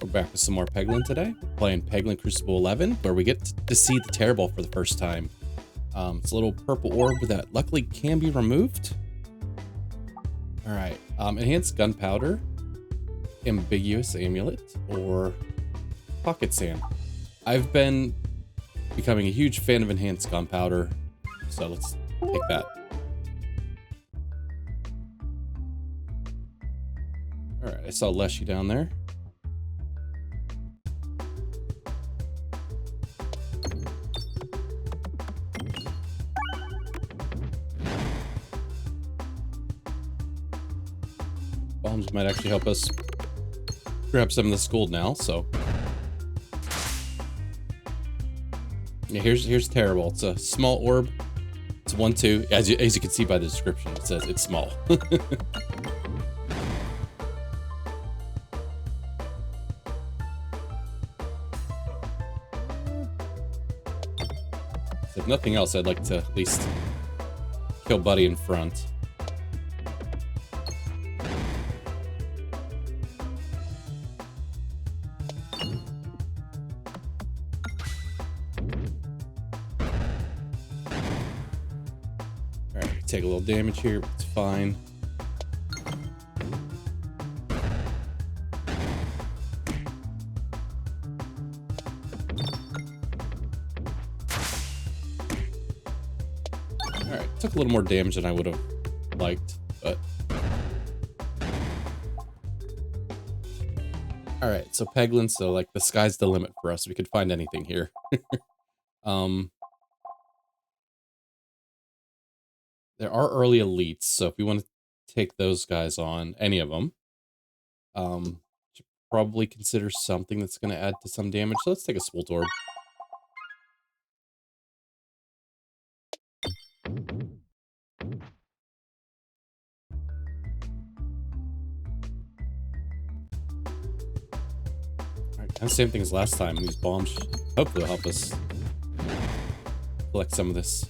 We're back with some more Peglin today. Playing Peglin Cruciball 11, where we get to see the Terriball for the first time. It's a little purple orb that luckily can be removed. Alright, enhanced gunpowder, ambiguous amulet, or pocket sand. I've been becoming a huge fan of enhanced gunpowder, so let's take that. Alright, I saw Leshy down there. Bombs might actually help us grab some of this gold now, so. Yeah, here's Terriball. It's a small orb. It's 1-2. As you can see by the description, it says it's small. If nothing else, I'd like to at least kill Buddy in front. Alright, take a little damage here, but it's fine. Alright, took a little more damage than I would have liked, but... Alright, so Peglin, so like the sky's the limit for us. We could find anything here. There are early elites, so if we want to take those guys on, any of them, should probably consider something that's going to add to some damage. So let's take a Swolt Orb. Alright, kind of same thing as last time. These bombs hopefully will help us collect some of this.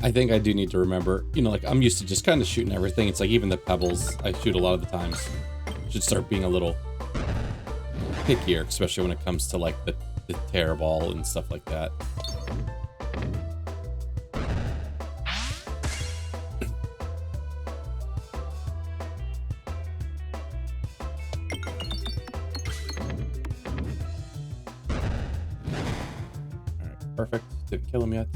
I think I do need to remember, you know, like I'm used to just kind of shooting everything. It's like even the Pebballs I shoot a lot of the times. Should start being a little pickier, especially when it comes to like the Terriball and stuff like that. Alright, perfect. Didn't kill him yet.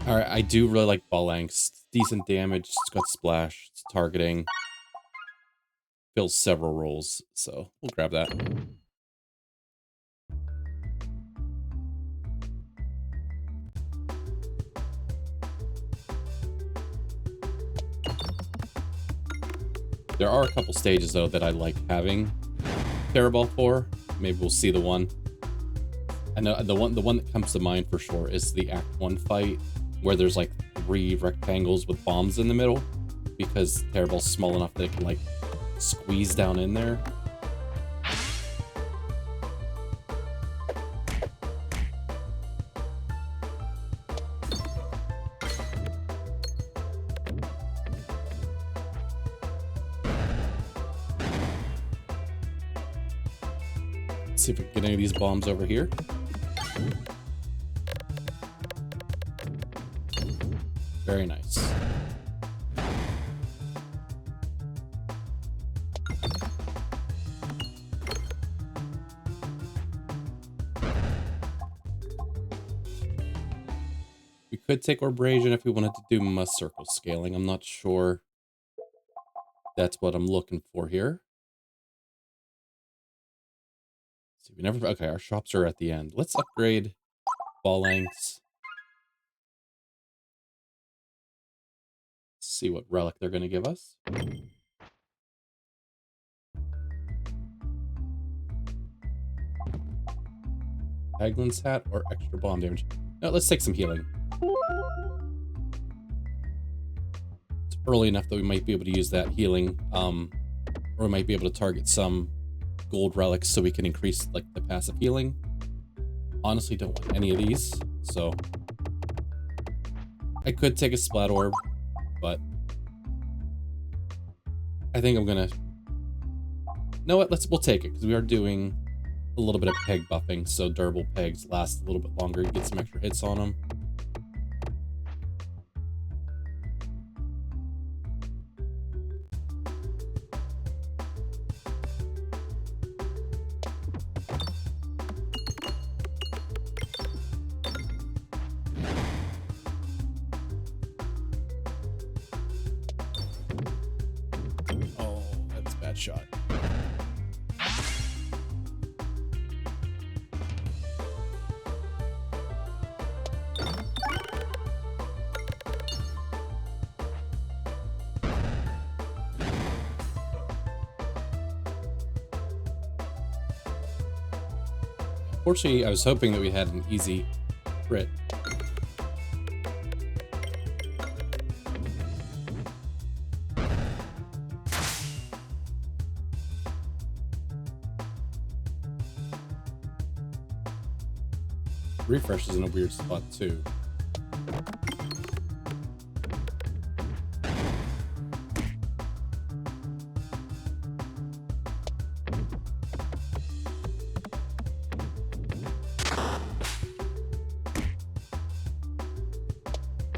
Alright, I do really like Phalanx. Decent damage, it's got splash, it's targeting. Fills several roles, so we'll grab that. There are a couple stages though that I like having Terriball for. Maybe we'll see the one. I know the one that comes to mind for sure is the Act 1 fight, where there's like 3 rectangles with bombs in the middle, because Terriball's small enough that it can like squeeze down in there. Let's see if we can get any of these bombs over here. Very nice. We could take Orbrasion if we wanted to do Must Circle scaling. I'm not sure that's what I'm looking for here. See, we never... Okay, our shops are at the end. Let's upgrade Phalanx. See what relic they're going to give us. Peglin's hat or extra bomb damage. No, let's take some healing. It's early enough that we might be able to use that healing, or we might be able to target some gold relics so we can increase like the passive healing. Honestly, don't want any of these, so I could take a splat orb, but I think I'm gonna. You know what? We'll take it because we are doing a little bit of peg buffing, so durable pegs last a little bit longer. You get some extra hits on them. Oh, that's a bad shot. Unfortunately, I was hoping that we had an easy crit. Refresh is in a weird spot too.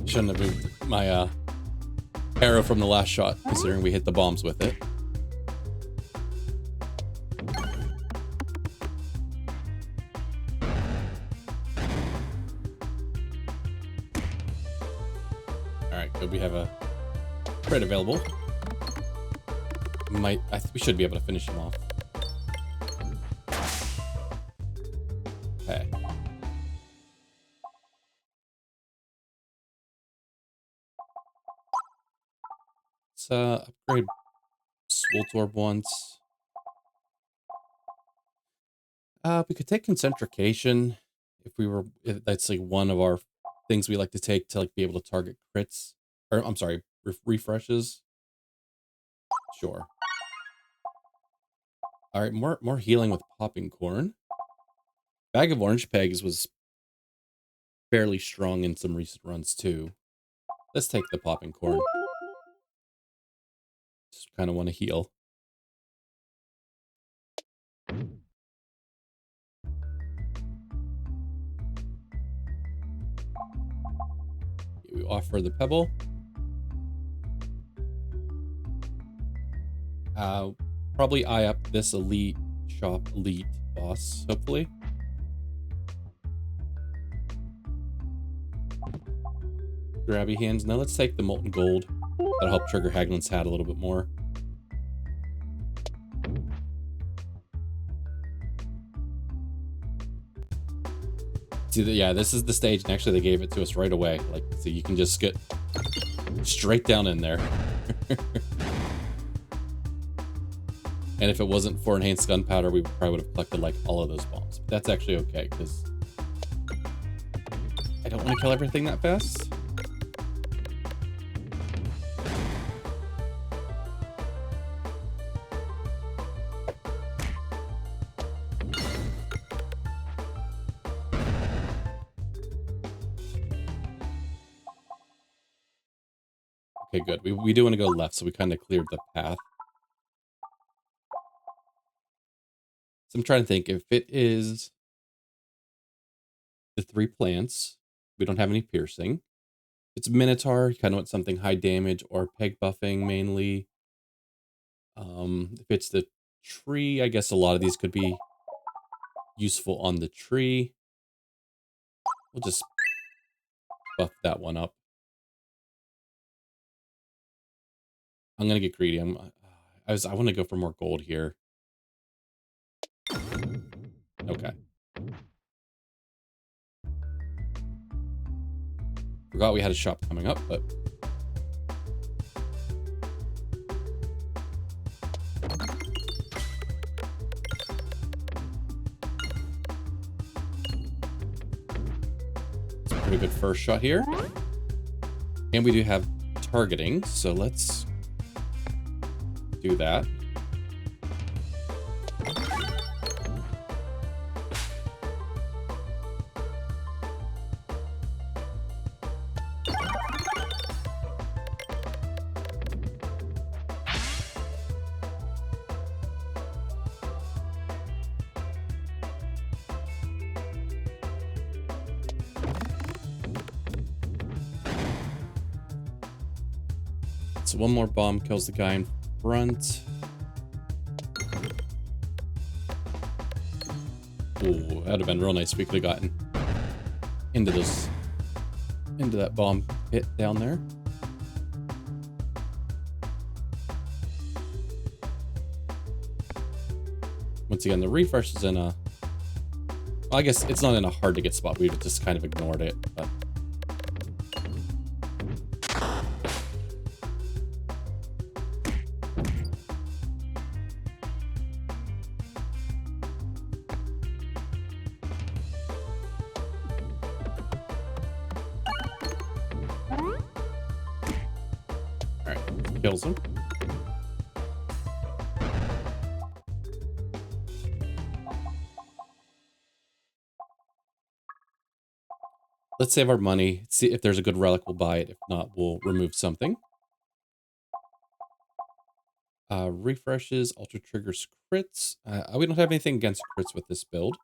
Shouldn't have moved my arrow from the last shot, considering we hit the bombs with it. Alright, good. We have a crit available. We should be able to finish him off. Okay. Let's upgrade Swoltorb once. We could take Concentrication if that's like one of our things we like to take to like be able to target crits. Or I'm sorry, refreshes. Sure. Alright, more healing with Popping Corn. Bag of Orange Pegs was fairly strong in some recent runs too. Let's take the Popping Corn. Just kind of want to heal. We offer the Pebble. Probably eye up this elite boss, hopefully. Grabby hands. Now let's take the Molten Gold. That'll help trigger Haglin's Hat a little bit more. See, yeah, this is the stage, and actually they gave it to us right away. Like, so you can just get straight down in there. And if it wasn't for enhanced gunpowder, we probably would have collected like all of those bombs. But that's actually okay, because I don't want to kill everything that fast. Okay, good. We do want to go left, so we kind of cleared the path. So I'm trying to think, if it is the 3 plants, we don't have any piercing. It's Minotaur, you kind of want something high damage or peg buffing mainly. If it's the tree, I guess a lot of these could be useful on the tree. We'll just buff that one up. I'm gonna get greedy. I want to go for more gold here. Okay. Forgot we had a shop coming up, but it's a pretty good first shot here. And we do have targeting, so let's do that. so one more bomb kills the guy in front. Ooh, that would have been real nice if we could have gotten into that bomb pit down there. Once again, the refresh is in a... Well, I guess it's not in a hard to get spot. We just kind of ignored it, but... Alright, kills him. Let's save our money. See if there's a good relic, we'll buy it. If not, we'll remove something. Refreshes, ultra triggers crits. We don't have anything against crits with this build.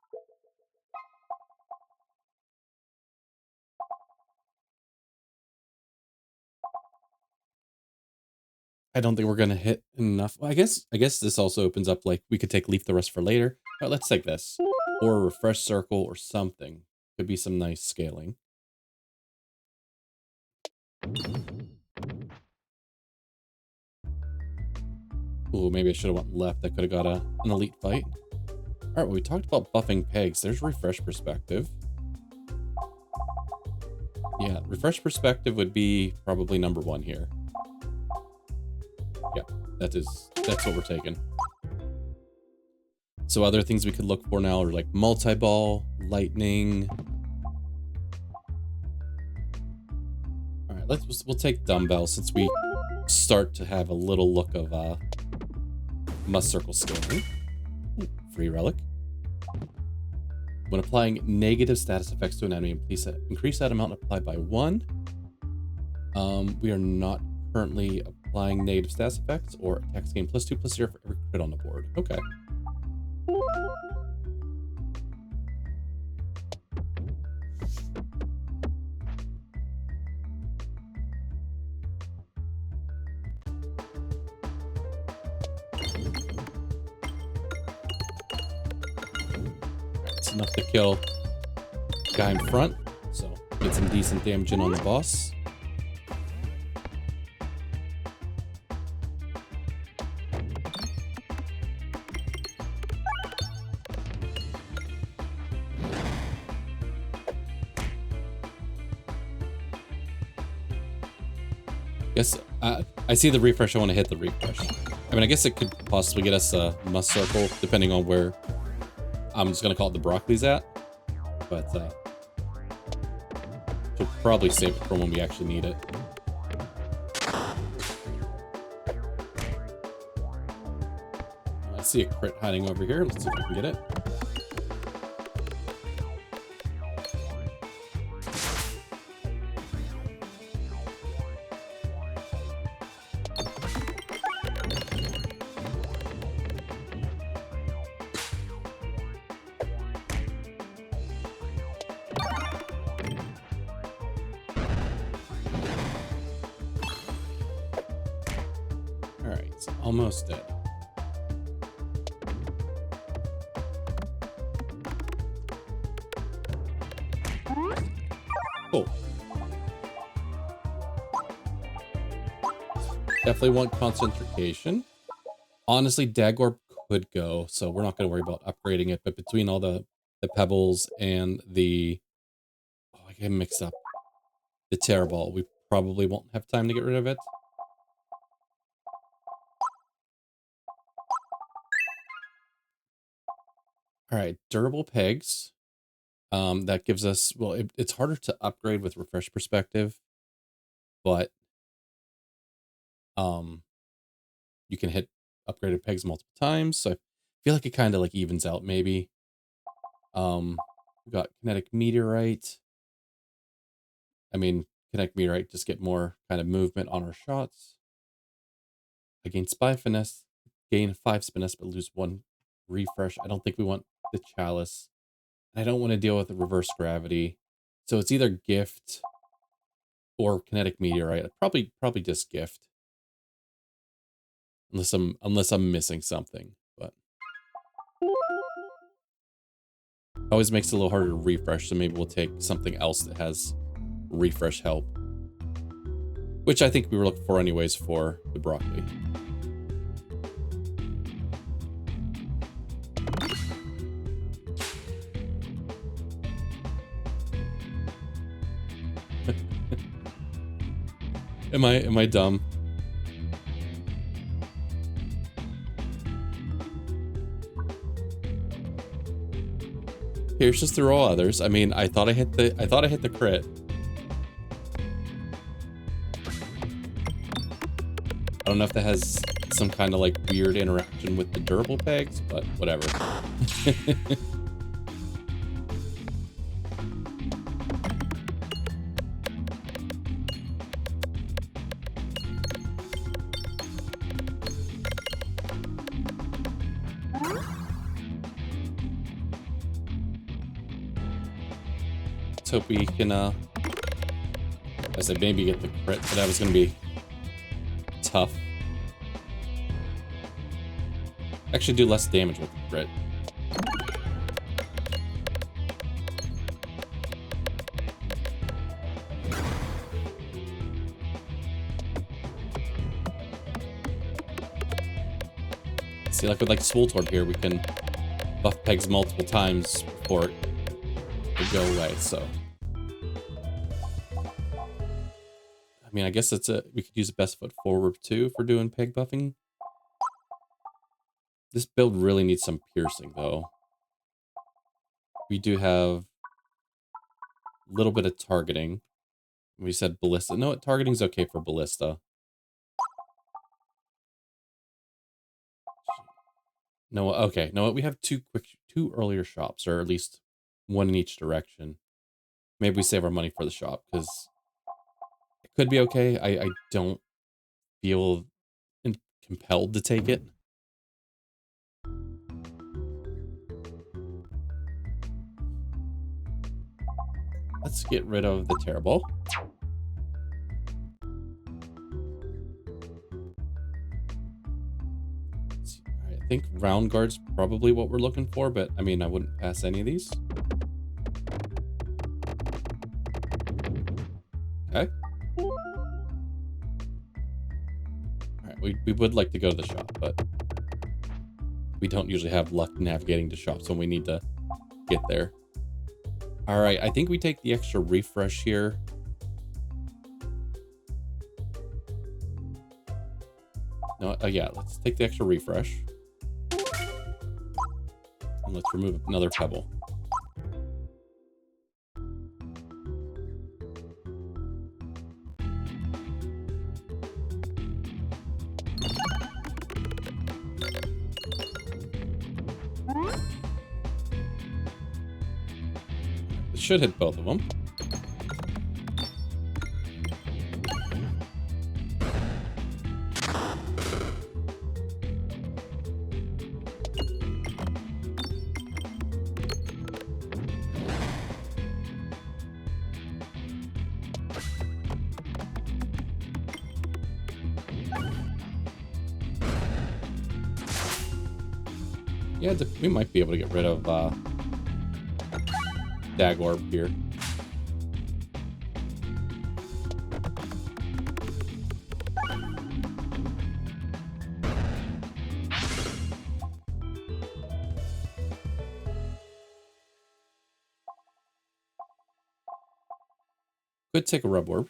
I don't think we're gonna hit enough. Well, I guess this also opens up, like, we could take Leaf the Rust for later. All right, let's take this. Or a refresh circle or something. Could be some nice scaling. Ooh, maybe I should have went left. I could have got an elite fight. All right, well, we talked about buffing pegs. There's refresh perspective. Yeah, refresh perspective would be probably number one here. Yeah, that's what we're taking. So other things we could look for now are like multi-ball, lightning. All right, we'll take dumbbell since we start to have a little look of must circle scaling. Free relic. When applying negative status effects to an enemy, please increase that amount applied by 1. We are not currently applying negative status effects or attacks gain +2/+0 for every crit on the board. Okay. It's enough to kill the guy in front, so get some decent damage in on the boss. Guess I see the refresh. I want to hit the refresh. I mean, I guess it could possibly get us a must circle depending on where I'm just gonna call it the broccoli's at, but we'll probably save it for when we actually need it. I see a crit hiding over here. Let's see if we can get it. Almost dead. Cool. Definitely want concentration. Honestly, Dagorb could go, so we're not going to worry about upgrading it. But between all the Pebballs and the... Oh, I get mixed up. The Terriball, we probably won't have time to get rid of it. All right, durable pegs. That gives us, well, it's harder to upgrade with refresh perspective, but you can hit upgraded pegs multiple times. So I feel like it kind of like evens out maybe. We got kinetic meteorite. I mean, kinetic meteorite just get more kind of movement on our shots. I gain spy finesse, gain 5 finesse, but lose 1 refresh. I don't think we want the chalice. I don't want to deal with the reverse gravity. So it's either gift or kinetic meteorite. Probably just gift. Unless I'm missing something, but always makes it a little harder to refresh, so maybe we'll take something else that has refresh help. Which I think we were looking for anyways for the broccoli. Am I dumb? Pierces through all others. I mean, I thought I hit the crit. I don't know if that has some kind of like weird interaction with the durable pegs, but whatever. Let's hope we can, I said maybe get the crit, but that was going to be tough. Actually do less damage with the crit. See, like with like Swoltorb here, we can buff pegs multiple times before it would go away, so. I mean, I guess we could use a best foot forward too for doing peg buffing. This build really needs some piercing though. We do have a little bit of targeting. We said ballista. No, targeting's okay for ballista. No, okay. No, we have two earlier shops, or at least one in each direction. Maybe we save our money for the shop because it could be okay. I don't feel compelled to take it. Let's get rid of the Terriball. I think round guard's probably what we're looking for, but I mean, I wouldn't pass any of these. Okay. Alright, we would like to go to the shop, but we don't usually have luck navigating to shops when we need to get there. Alright, I think we take the extra refresh here. No, yeah, let's take the extra refresh. And let's remove another Pebble. It should hit both of them. Yeah, we might be able to get rid of Dagorb here. Could take a Rubworb.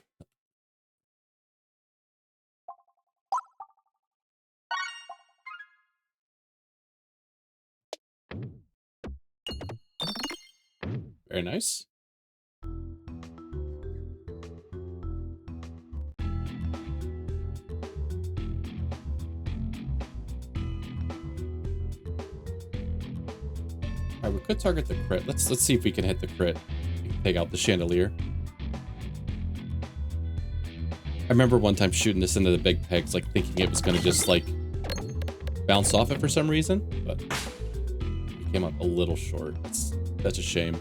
Very nice. Alright, we could target the crit. Let's see if we can hit the crit. Take out the chandelier. I remember one time shooting this into the big pegs, like thinking it was gonna just like bounce off it for some reason, but it came up a little short. That's a shame.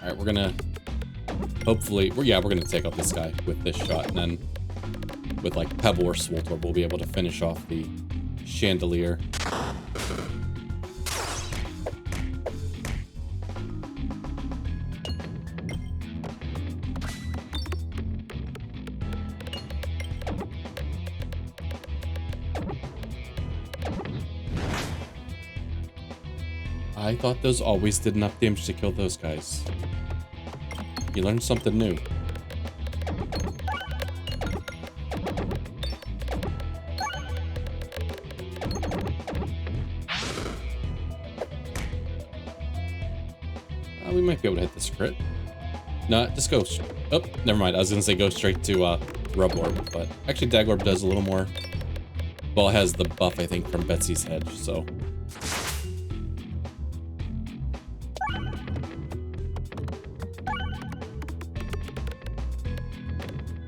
Alright, we're gonna... Hopefully... we're gonna take out this guy with this shot, and then with, like, Pebble or Swoltorb, we'll be able to finish off the Chandelier. I thought those always did enough damage to kill those guys. You learned something new. We might be able to hit this crit. No, just go... Oh, never mind. I was going to say go straight to Rubborb, but actually Dagorb does a little more. Well, it has the buff, I think, from Betsy's Hedge, so...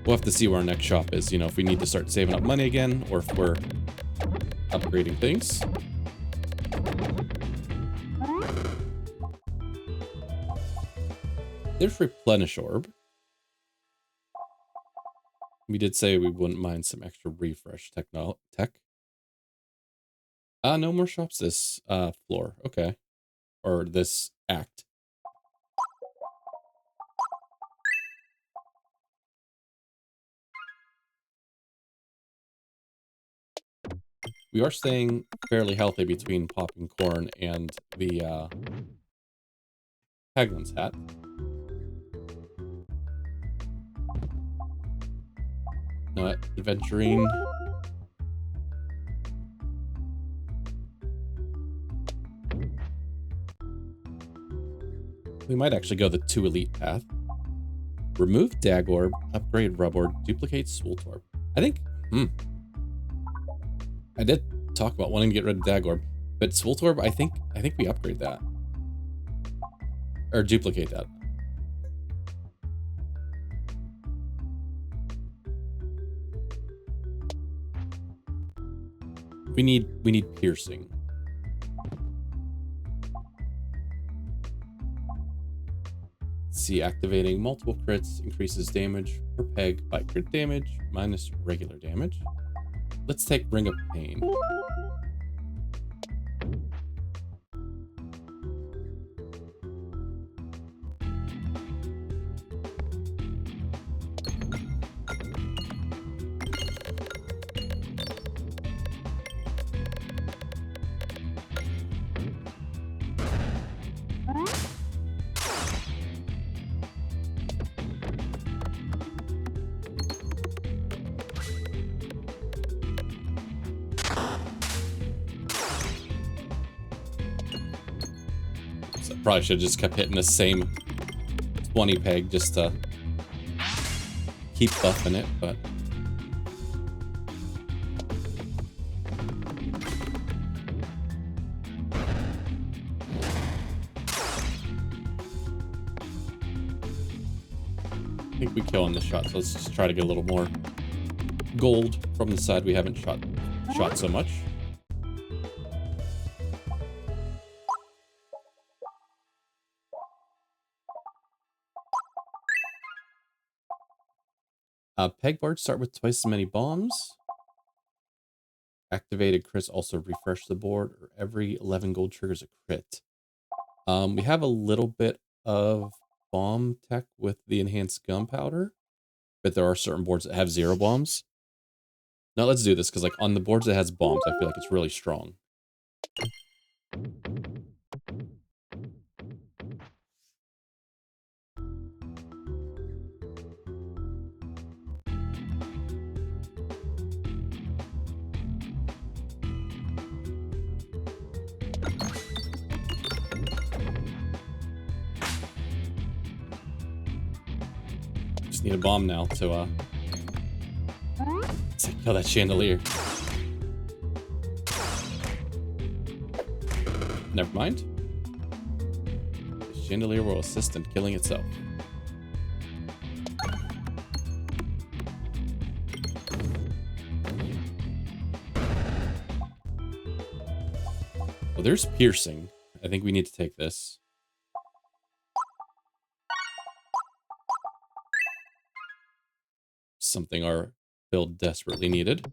We'll have to see where our next shop is, you know, if we need to start saving up money again, or if we're upgrading things. There's Replenish Orb. We did say we wouldn't mind some extra refresh tech. No more shops this floor. Okay. Or this act. We are staying fairly healthy between popping corn and the Peglin's hat. No, adventuring. We might actually go the 2 elite path. Remove Dagorb, upgrade Rubborb, duplicate Swoltorb. I think, I did talk about wanting to get rid of Dagorb, but Swoltorb, I think we upgrade that. Or duplicate that. We need piercing. Let's see, activating multiple crits increases damage per peg by crit damage minus regular damage. Let's take Ring of Pain. Probably should have just kept hitting the same 20 peg just to keep buffing it, but... I think we kill on this shot, so let's just try to get a little more gold from the side we haven't shot so much. Pegboards start with twice as many bombs. Activated crits also refresh the board, or every 11 gold triggers a crit. We have a little bit of bomb tech with the enhanced gunpowder, but there are certain boards that have 0 bombs. Now let's do this, because like on the boards that has bombs, I feel like it's really strong. Just need a bomb now to kill that chandelier. Never mind. The chandelier will assist in killing itself. Well, there's piercing. I think we need to take this. something our build desperately needed.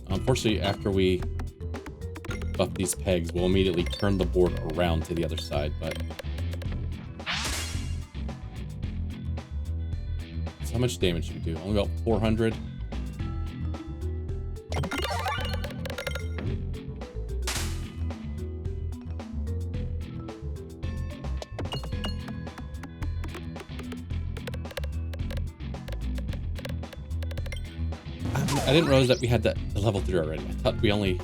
Unfortunately, after we buff these pegs, we'll immediately turn the board around to the other side, but... So how much damage do we do? Only about 400. I didn't realize that we had the level 3 already. I thought we only...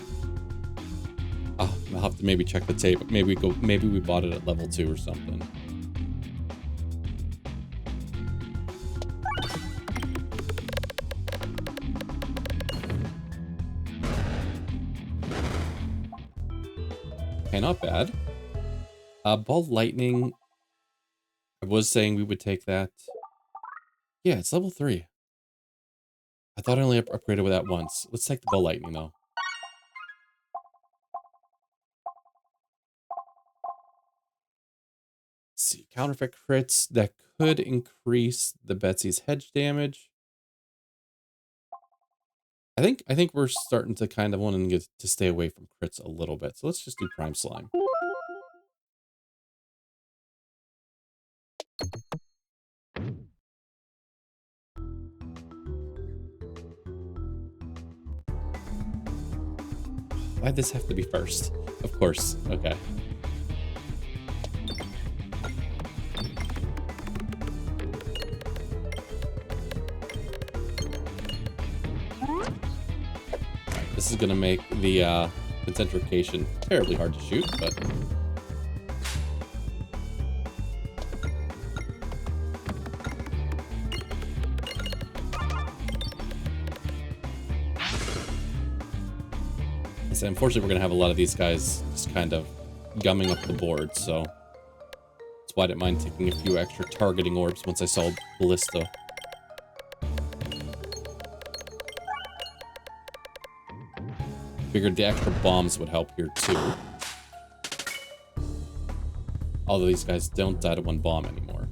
I'll have to maybe check the tape. Maybe we bought it at level 2 or something. Okay, not bad. Ball lightning. I was saying we would take that. Yeah, it's level 3. I thought I only upgraded with that once. Let's take the ball lightning though. Let's see, counterfeit crits that could increase the Betsy's hedge damage. I think we're starting to kind of want to get to stay away from crits a little bit. So let's just do prime slime. Why'd this have to be first? Of course. Okay. This is going to make the concentrication terribly hard to shoot, but... So unfortunately, we're going to have a lot of these guys just kind of gumming up the board, so... That's why I didn't mind taking a few extra targeting orbs once I saw Ballista. Figured the extra bombs would help here too. Although these guys don't die to one bomb anymore.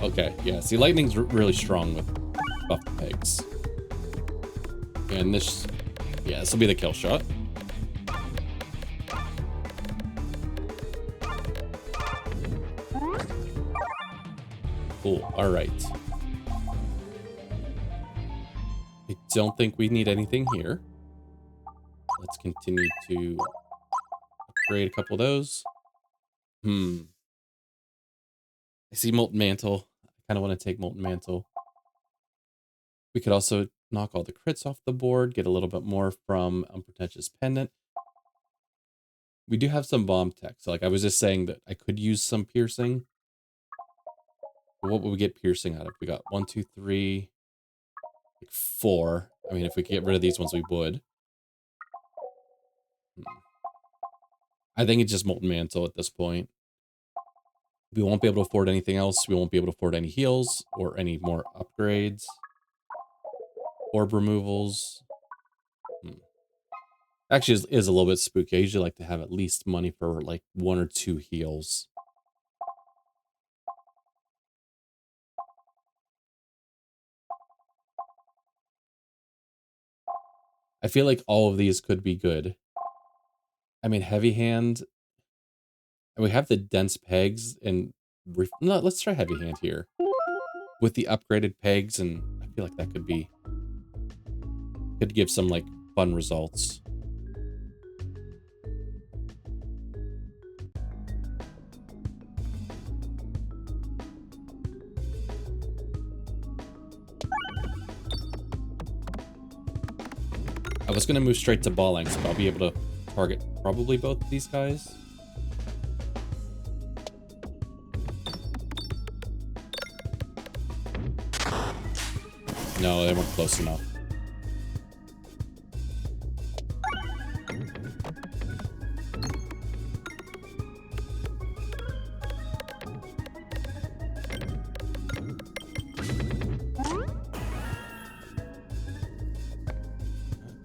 Okay, yeah, see, lightning's really strong with buffed pegs. And this, yeah, this will be the kill shot. Cool, alright. I don't think we need anything here. Let's continue to upgrade a couple of those. I see Molten Mantle. I kind of want to take Molten Mantle. We could also knock all the crits off the board, get a little bit more from Unpretentious Pendant. We do have some bomb tech. So like I was just saying that I could use some piercing. But what would we get piercing out of? We got 1, 2, 3, like 4. I mean, if we could get rid of these ones, we would. I think it's just Molten Mantle at this point. We won't be able to afford anything else. We won't be able to afford any heals or any more upgrades. Orb removals. Actually, is a little bit spooky. I usually like to have at least money for like 1 or 2 heals. I feel like all of these could be good. I mean, Heavy Hand. And we have the dense pegs and... No, let's try Heavy Hand here. With the upgraded pegs, and I feel like that could be... Could give some, like, fun results. I was going to move straight to Ballings, but I'll be able to target probably both of these guys. No, they weren't close enough.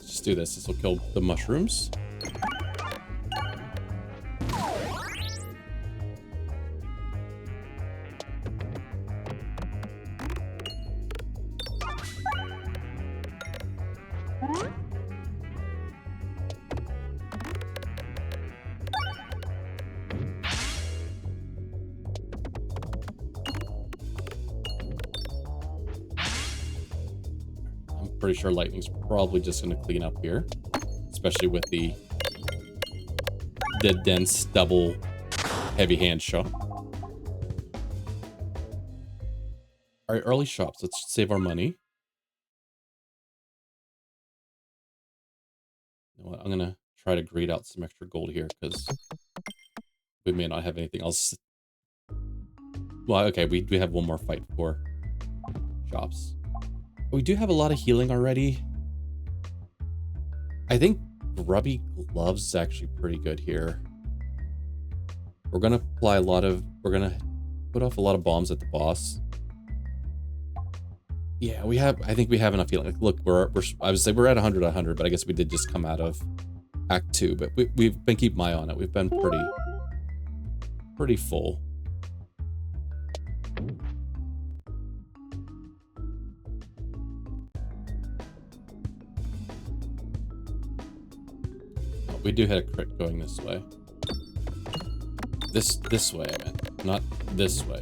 Let's do this. This will kill the mushrooms. Pretty sure lightning's probably just going to clean up here, especially with the dense double heavy hand shot. All right, early shops. Let's save our money. You know what? I'm going to try to grade out some extra gold here because we may not have anything else. Well, okay, we have one more fight for shops. We do have a lot of healing already. I think Grubby Gloves is actually pretty good here. We're gonna apply a lot of, we're gonna put off a lot of bombs at the boss. Yeah, we have, I think we have enough healing. Like, look, I would say we're at 100, but I guess we did just come out of Act 2, but we've been keeping my eye on it. We've been pretty full. We do hit a crit going this way. This way, I meant. Not this way.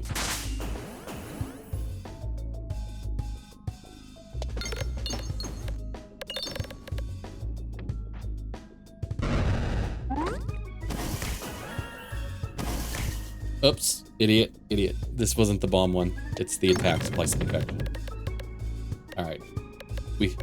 Oops. Idiot. This wasn't the bomb one. It's the attack splice infection. Alright. We...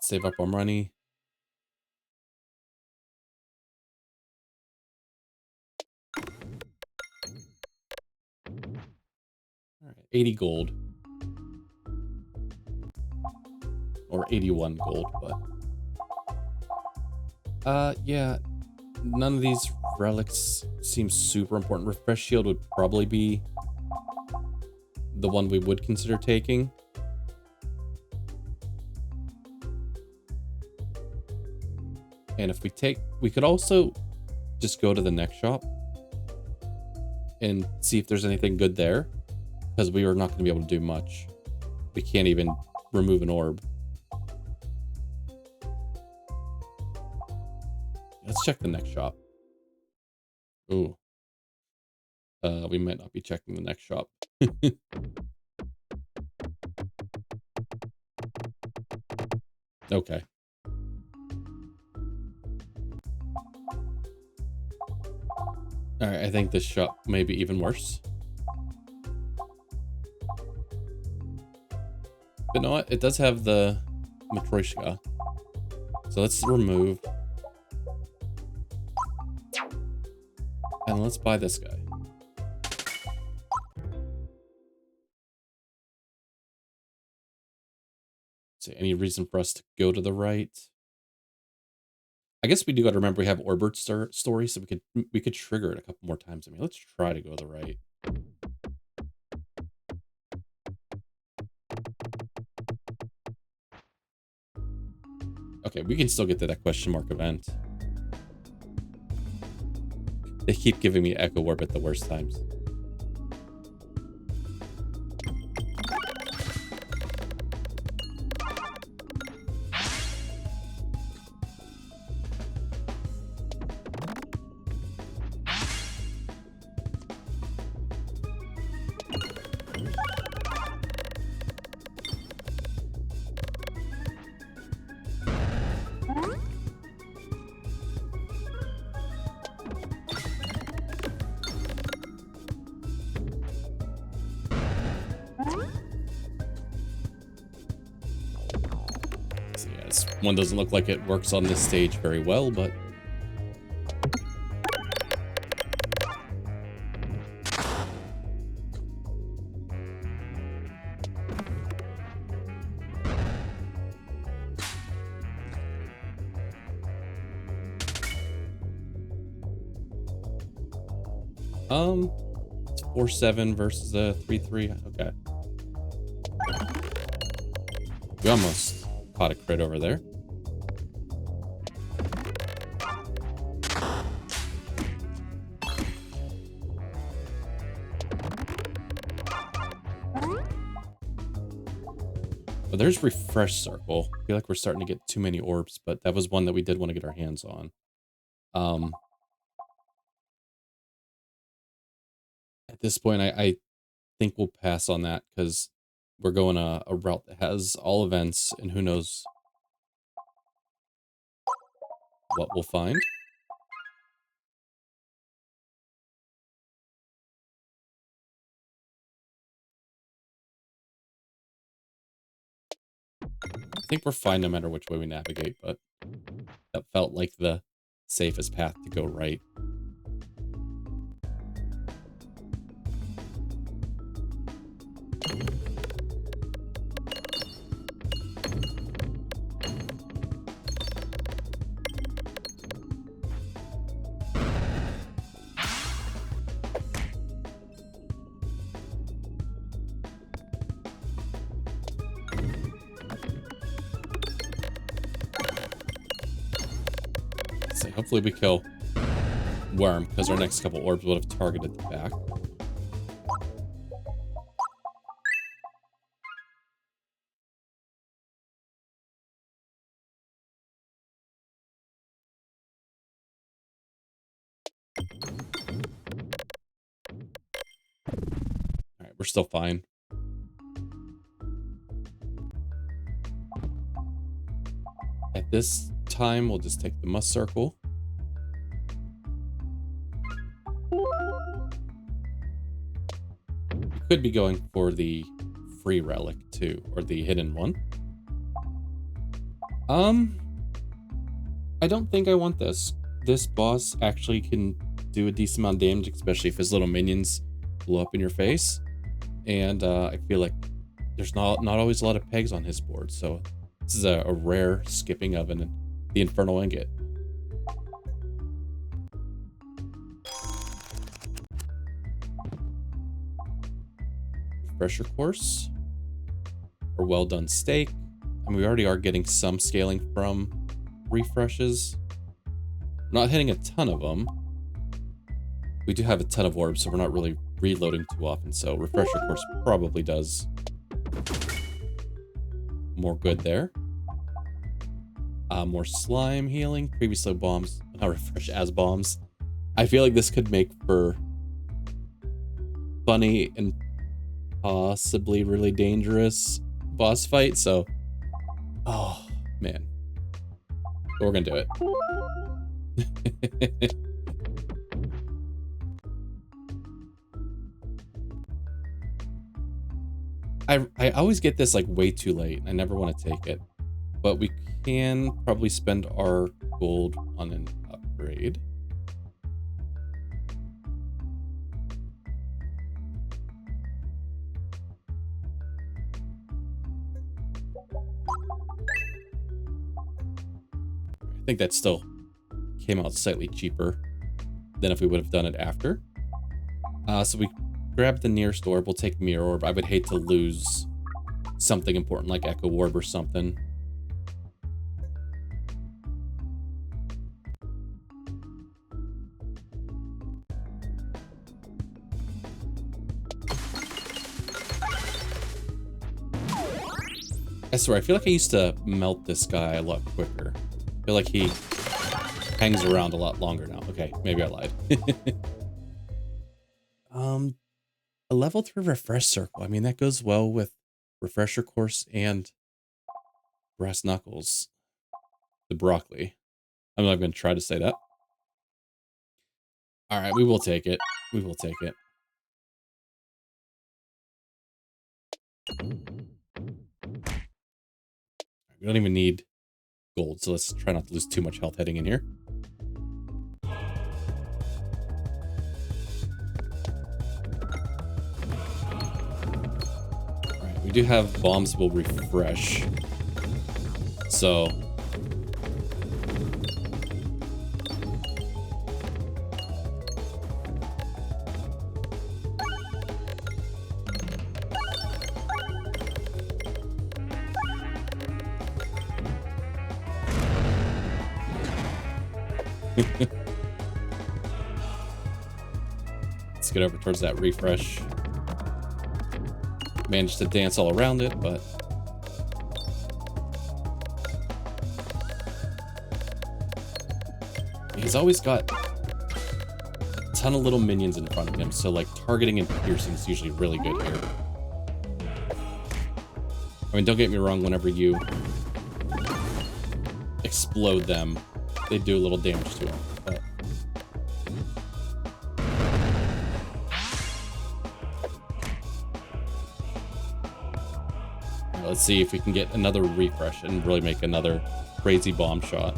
Save up our money. All right, 80 gold. Or 81 gold, but... yeah, none of these relics seem super important. Refresh Shield would probably be the one we would consider taking. And if we could also just go to the next shop and see if there's anything good there, because we are not going to be able to do much. We can't even remove an orb. Let's check the next shop. Ooh. We might not be checking the next shop. Okay. Alright, I think this shop may be even worse. But you know what? It does have the Matryoshka. So let's remove. And let's buy this guy. So any reason for us to go to the right? I guess we do got to remember we have Orbert story, so we could trigger it a couple more times. I mean, let's try to go to the right. Okay, we can still get to that question mark event. They keep giving me Echo Orb at the worst times. So yeah, this one doesn't look like it works on this stage very well, but... It's 4-7 versus a 3-3. Okay. We almost caught a crit over there. But there's Refresh Circle. I feel like we're starting to get too many orbs, but that was one that we did want to get our hands on. At this point, I think we'll pass on that because we're going a route that has all events, and who knows what we'll find. I think we're fine no matter which way we navigate, but that felt like the safest path to go right. Hopefully we kill Worm, because our next couple orbs would have targeted the back. Alright, we're still fine. At this time, we'll just take the Must Circle. We could be going for the free relic too, or the hidden one. I don't think I want this. This boss actually can do a decent amount of damage, especially if his little minions blow up in your face. And I feel like there's not always a lot of pegs on his board, so this is a rare skipping of the Infernal Ingot. Refresher Course. Or Well Done Steak. And we already are getting some scaling from refreshes. We're not hitting a ton of them. We do have a ton of orbs, so we're not really reloading too often. So Refresher Course probably does more good there. More slime healing. Previously bombs. Not refresh as bombs. I feel like this could make for funny and possibly really dangerous boss fight. So, oh man, but we're gonna do it. I always get this like way too late. I never want to take it, but we can probably spend our gold on an upgrade. I think that still came out slightly cheaper than if we would have done it after. So we grab the nearest orb. We'll take Mirror Orb. I would hate to lose something important like Echo Orb or something. I swear, I feel like I used to melt this guy a lot quicker. I feel like he hangs around a lot longer now. Okay, maybe I lied. A level 3 Refresh Circle. I mean, that goes well with Refresher Course and Brass Knuckles. The broccoli. I'm not going to try to say that. All right, we will take it. We will take it. We don't even need gold, so let's try not to lose too much health heading in here. Alright, we do have bombs will refresh. So let's get over towards that refresh. Managed to dance all around it, but he's always got a ton of little minions in front of him, so like targeting and piercing is usually really good here. I mean, don't get me wrong, whenever you explode them, they do a little damage to him. But let's see if we can get another refresh and really make another crazy bomb shot.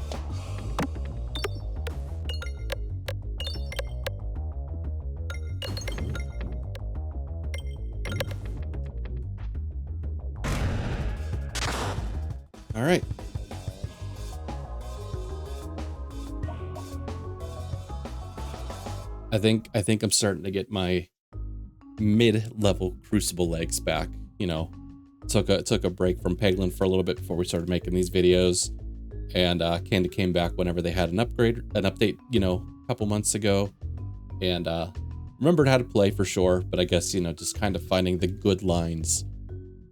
All right. I think I'm starting to get my mid-level Cruciball legs back. You know, took a break from Peglin for a little bit before we started making these videos, and Candy came back whenever they had an update, you know, a couple months ago, and remembered how to play for sure. But I guess, you know, just kind of finding the good lines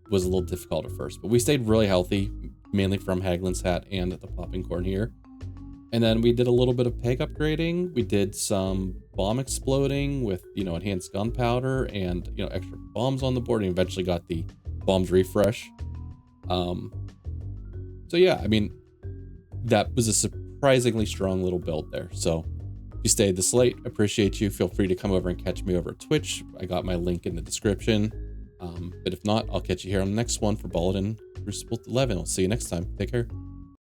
was a little difficult at first. But we stayed really healthy, mainly from Haglin's hat and the popping corn here. And then we did a little bit of peg upgrading. We did some bomb exploding with, you know, enhanced gunpowder and, you know, extra bombs on the board, and eventually got the bombs refresh. So yeah, I mean, that was a surprisingly strong little build there. So if you stayed this late, appreciate you. Feel free to come over and catch me over at Twitch. I got my link in the description. But if not, I'll catch you here on the next one for Bulletin Crucible 11. I'll see you next time. Take care.